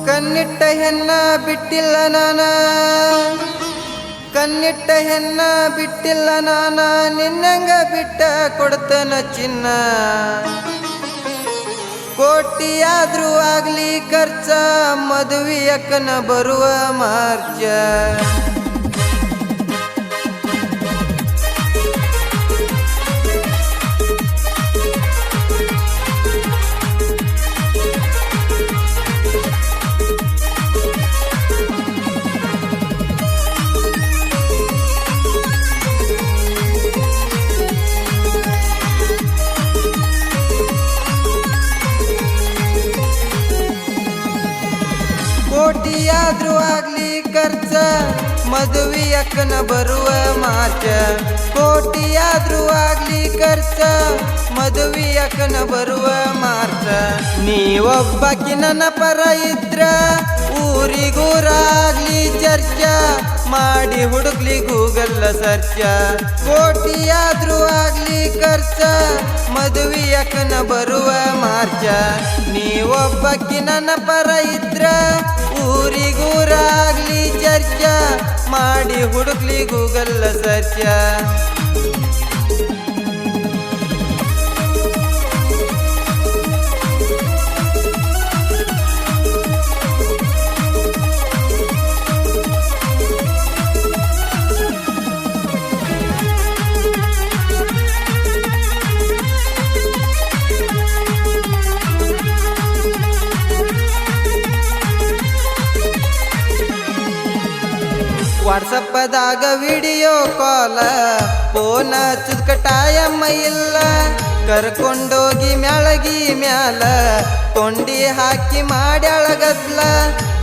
ಕಣ್ಣಿಟ್ಟ ಹೆಣ್ಣ ಬಿಟ್ಟಿಲ್ಲ ನಾನ, ಕಣ್ಣಿಟ್ಟ ಹೆಣ್ಣ ಬಿಟ್ಟಿಲ್ಲ ನಾನ, ನಿನ್ನಂಗ ಬಿಟ್ಟ ಕೊಡ್ತನ ಚಿನ್ನ. ಕೋಟಿಯಾದ್ರೂ ಆಗ್ಲಿ ಖರ್ಚ, ಮದುವೆಯಕ್ಕನ ಬರುವ ಮಾರ್ಚ. ಕೋಟಿಯಾದ್ರೂ ಆಗ್ಲಿ ಖರ್ಚ, ಮದುವೆಯಕ್ಕನ ಬರುವ ಮಾರ್ಚ. ಕೋಟಿಯಾದ್ರೂ ಆಗ್ಲಿ ಖರ್ಚ, ಮದುವೆಯಕ್ಕನ ಬರುವ ಮಾರ್ಚ. ನೀವೊಬ್ಬಕಿ ನನ್ನ ಪರ ಇದ್ರ ಊರಿಗೂರಾಗ್ಲಿ ಚರ್ಚ, ಮಾಡಿ ಹುಡುಕ್ಲಿ ಗೂಗಲ್ ಸರ್ಚ. ಕೋಟಿಯಾದ್ರೂ ಆಗ್ಲಿ ಖರ್ಚ, ಮದುವೆಯಕ್ಕನ ಬರುವ ಮಾರ್ಚ. ನೀವೊಬ್ಬಕಿ ನನ್ನ ಪರ ಇದ್ರ ಊರಿಗೂರಾಗ್ಲಿ ಚರ್ಚ, ಮಾಡಿ ಹುಡುಕ್ಲಿ ಗೂಗಲ್ ಸರ್ಚ. ವಾಟ್ಸಪ್ಪದಾಗ ವಿಡಿಯೋ ಕಾಲ, ಫೋನ ಹಚ್ಚದ ಟೈಮ್ ಇಲ್ಲ. ಕರ್ಕೊಂಡೋಗಿ ಮ್ಯಾಳಗಿ ಮ್ಯಾಲ ಕೊಂಡಿ ಹಾಕಿ ಮಾಡ್ಯಾಳಗದ್ಲ.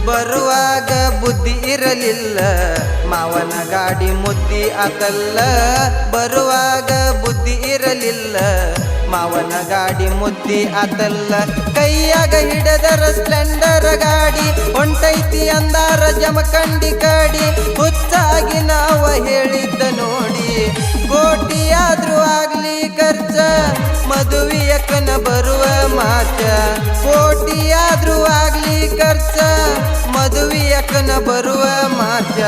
ಬರುವಾಗ ಬುದ್ಧಿ ಇರಲಿಲ್ಲ, ಮಾವನ ಗಾಡಿ ಮುದ್ದಿ ಆತಲ್ಲ. ಬರುವಾಗ ಬುದ್ಧಿ ಇರಲಿಲ್ಲ, ಮಾವನ ಗಾಡಿ ಮುದ್ದಿ ಆತಲ್ಲ. ಕೈಯಾಗ ಹಿಡದರ ಸ್ಪ್ಲೆಂಡರ್ ಗಾಡಿ, ಹೊಂಟೈತಿ ಅಂದಾರ ಜಮಖಂಡಿ ಕಾಡಿ. ಹುಚ್ಚಾಗಿ ನಾವ ಹೇಳಿದ್ದ ನೋಡಿ, ಕೋಟಿಯಾದ್ರೂ ಆಗ್ಲಿ ಖರ್ಚ, ಮದುವೆಯಕ್ಕನ ಬರುವ ಮಾರ್ಚ. ಕೋಟಿಯಾದ್ರೂ ಆಗ್ಲಿ ಖರ್ಚ, ಮದುವೆಯಕ್ಕನ ಬರುವ ಮಾರ್ಚ.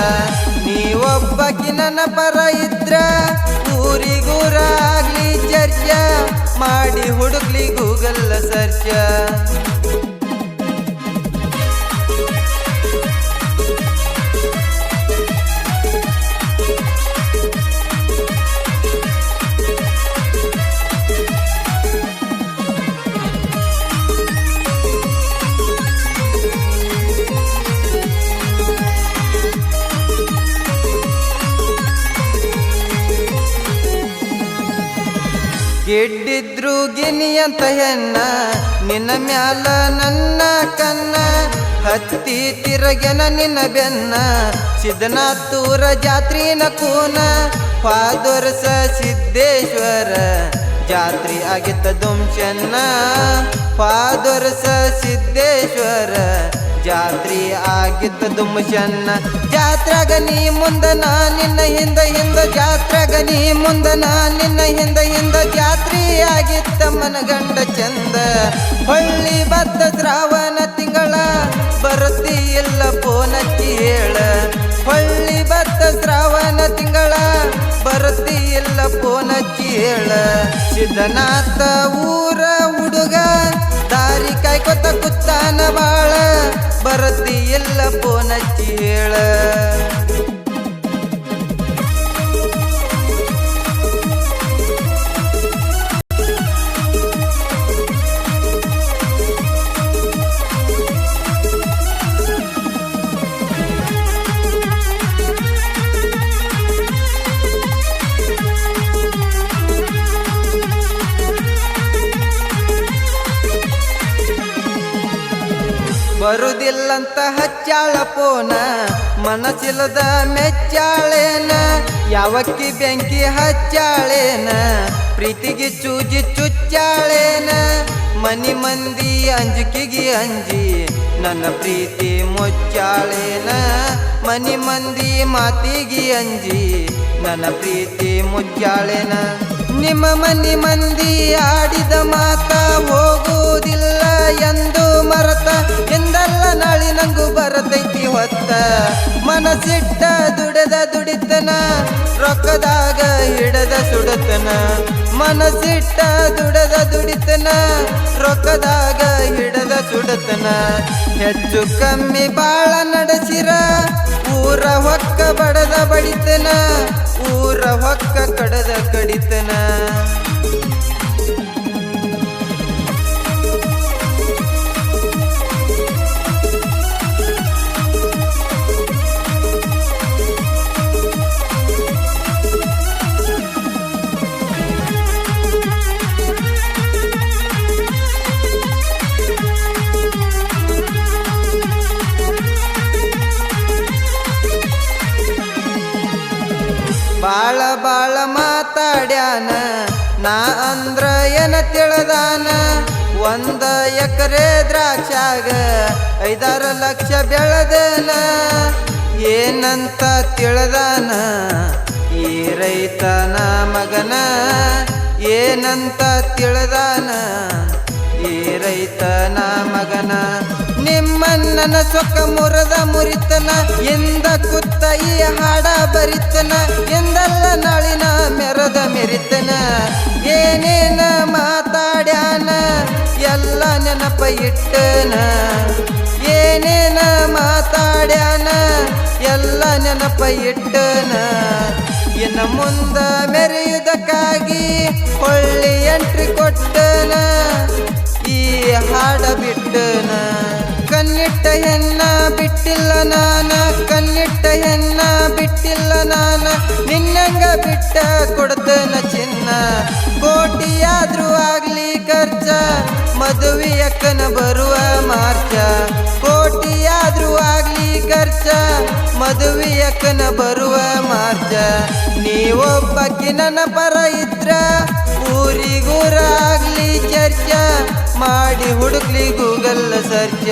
ನೀವೊಬ್ಬಕಿ ನನ್ನ ಪರ ಇದ್ರ ಊರಿಗೂರಾಗ್ಲಿ ಚರ್ಚ, ಮಾಡಿ ಹುಡುಕ್ಲಿ ಗೂಗಲ್ ಸರ್ಚ. ಗೆಡ್ಡಿದ್ರು ಗಿನಿ ಅಂತ ಹೆಣ್ಣ, ನಿನ್ನ ಮ್ಯಾಲ ನನ್ನ ಕನ್ನ. ಹತ್ತಿ ತಿರಗೆನ ನಿನ್ನ ಬೆನ್ನ, ಸಿದ್ಧನಾಥೂರ ಜಾತ್ರಿನ ಕೂನ. ಪಾದೊರಸ ಸಿದ್ದೇಶ್ವರ ಜಾತ್ರಿ ಆಗಿತ್ತ ದುಮ್ಚನ್ನ. ಪಾದೊರಸ ಸಿದ್ದೇಶ್ವರ ಜಾತ್ರಿ ಆಗಿತ್ತ ದುಮ್ಚನ್ನ. ಜಾತ್ರಾಗ ನೀ ಮುಂದ ನಾ ನಿನ್ನ ಹಿಂದ ಹಿಂದ, ಜಾತ್ರಾಗ ನೀ ಮುಂದ ನಾ ನಿನ್ನ ಹಿಂದ ಹಿಂದ. ಜಾತ್ರಿ ಆಗಿತ್ತ ಮನಗಂಡ ಚಂದ. ಹೊಳ್ಳಿ ಬತ್ತ ಶ್ರಾವಣ ತಿಂಗಳ, ಬರುತ್ತಿ ಇಲ್ಲ ಪೋನಚ್ಚಿ ಹೇಳ. ಹೊಳ್ಳಿ ಬತ್ತ ಶ್ರಾವಣ ತಿಂಗಳ, ಬರುತ್ತಿ ಇಲ್ಲ ಪೋನಚ್ಚಿ ಹೇಳ. ಸಿದ್ಧನಾಥ ಊರ ಹುಡುಗ, ದಾರಿ ಕಾಯ್ಕೊತ ಕುತ್ತಾನ ಬಾಳ. ಬರುತ್ತಿ ಇಲ್ಲ ಪೋನಚ್ಚಿ ಹೇಳ. ಬರುದಿಲ್ಲಂತ ಹಚ್ಚಾಳ ಪೋನ, ಮನಸ್ಸಿಲ್ಲದ ಮೆಚ್ಚಾಳೇನ. ಯಾವಕ್ಕಿ ಬೆಂಕಿ ಹಚ್ಚಾಳೇನ, ಪ್ರೀತಿಗೆ ಚೂಜಿ ಚುಚ್ಚಾಳೇನ. ಮನಿ ಮಂದಿ ಅಂಜಿಕಿಗೆ ಅಂಜಿ, ನನ್ನ ಪ್ರೀತಿ ಮುಚ್ಚಾಳೇನ. ಮನಿ ಮಂದಿ ಮಾತಿಗೆ ಅಂಜಿ, ನನ್ನ ಪ್ರೀತಿ ಮುಚ್ಚಾಳೇನ. ನಿಮ್ಮ ಮನಿ ಮಂದಿ ಆಡಿದ ಮಾತ ಹೋಗುವುದಿಲ್ಲ ಎಂದು ಮರತ. ಎಂದಲ್ಲ ನಾಳಿ ನಂಗ ಬರ್ತೈತಿ ಹೊತ್ತ ಮನಸ್ಸಿಟ್ಟ ದುಡಿತನ ರೊಕ್ಕದಾಗ ಹಿಡದ ಸುಡತನ ಮನಸ್ಸಿಟ್ಟ ದುಡಿತನ ರೊಕ್ಕದಾಗ ಹಿಡದ ಸುಡತನ ಹೆಚ್ಚು ಕಮ್ಮಿ ಬಾಳ ನಡೆಸಿರ ಊರ ಹೊಕ್ಕ ಬಡದ ಬಡಿತನ ಊರ ಹೊಕ್ಕ ಕಡದ ಕಡಿತನ ಬಾಳ ಬಾಳ ಮಾತಾಡ್ಯಾನ ನಾ ಅಂದ್ರ ಏನ ತಿಳದಾನ 1 ಎಕರೆ ದ್ರಾಕ್ಷಾಗ 5-6 ಲಕ್ಷ ಬೆಳೆದನ ಏನಂತ ತಿಳದಾನ ಈ ರೈತನ ಮಗನ ಏನಂತ ತಿಳದಾನ ಈ ರೈತನ ಮಗನ ನಿಮ್ಮಣ್ಣನ ಸೊಕ್ಕ ಮುರಿತನ ಎಂದ ಕುತ್ತ ಈ ಹಾಡ ಬರಿತನ ಎಂದಲ್ಲ ನಾಳಿನ ಮೆರದ ಮೆರಿತನ ಏನೇನ ಮಾತಾಡ್ಯಾನ ಎಲ್ಲ ನೆನಪ ಇಟ್ಟನ ಏನೇನ ಮಾತಾಡ್ಯಾನ ಎಲ್ಲ ನೆನಪ ಇಟ್ಟನ ಇನ್ನು ಮುಂದ ಮೆರೆಯುವುದಕ್ಕಾಗಿ ಹೊಳ್ಳಿ ಎಂಟ್ರಿ ಕೊಟ್ಟನ ಈ ಹಾಡ ಬಿಟ್ಟನ ಕಣ್ಣಿಟ್ಟ ಹೆಣ್ಣ ಬಿಟ್ಟಿಲ್ಲ ನಾನ ಕಣ್ಣಿಟ್ಟ ಹೆಣ್ಣ ಬಿಟ್ಟಿಲ್ಲ ನಾನ ನಿನ್ನಂಗ ಬಿಟ್ಟ ಕೊಡ್ತನ ಚಿನ್ನ ಕೋಟಿಯಾದ್ರೂ ಆಗ್ಲಿ ಖರ್ಚ ಮದುವೆಯಕ್ಕನ ಬರುವ ಮಾರ್ಚ ಕೋಟಿಯಾದ್ರೂ ಆಗ್ಲಿ ಖರ್ಚ ಮದುವೆಯಕ್ಕನ ಬರುವ ಮಾರ್ಚ ನೀವೊಬ್ಬಕಿ ನನ್ನ ಪರ ಇದ್ರ ಊರಿಗೂರಾಗ್ಲಿ ಚರ್ಚ ಮಾಡಿ ಹುಡುಕ್ಲಿ ಗೂಗಲ್ ಸರ್ಚ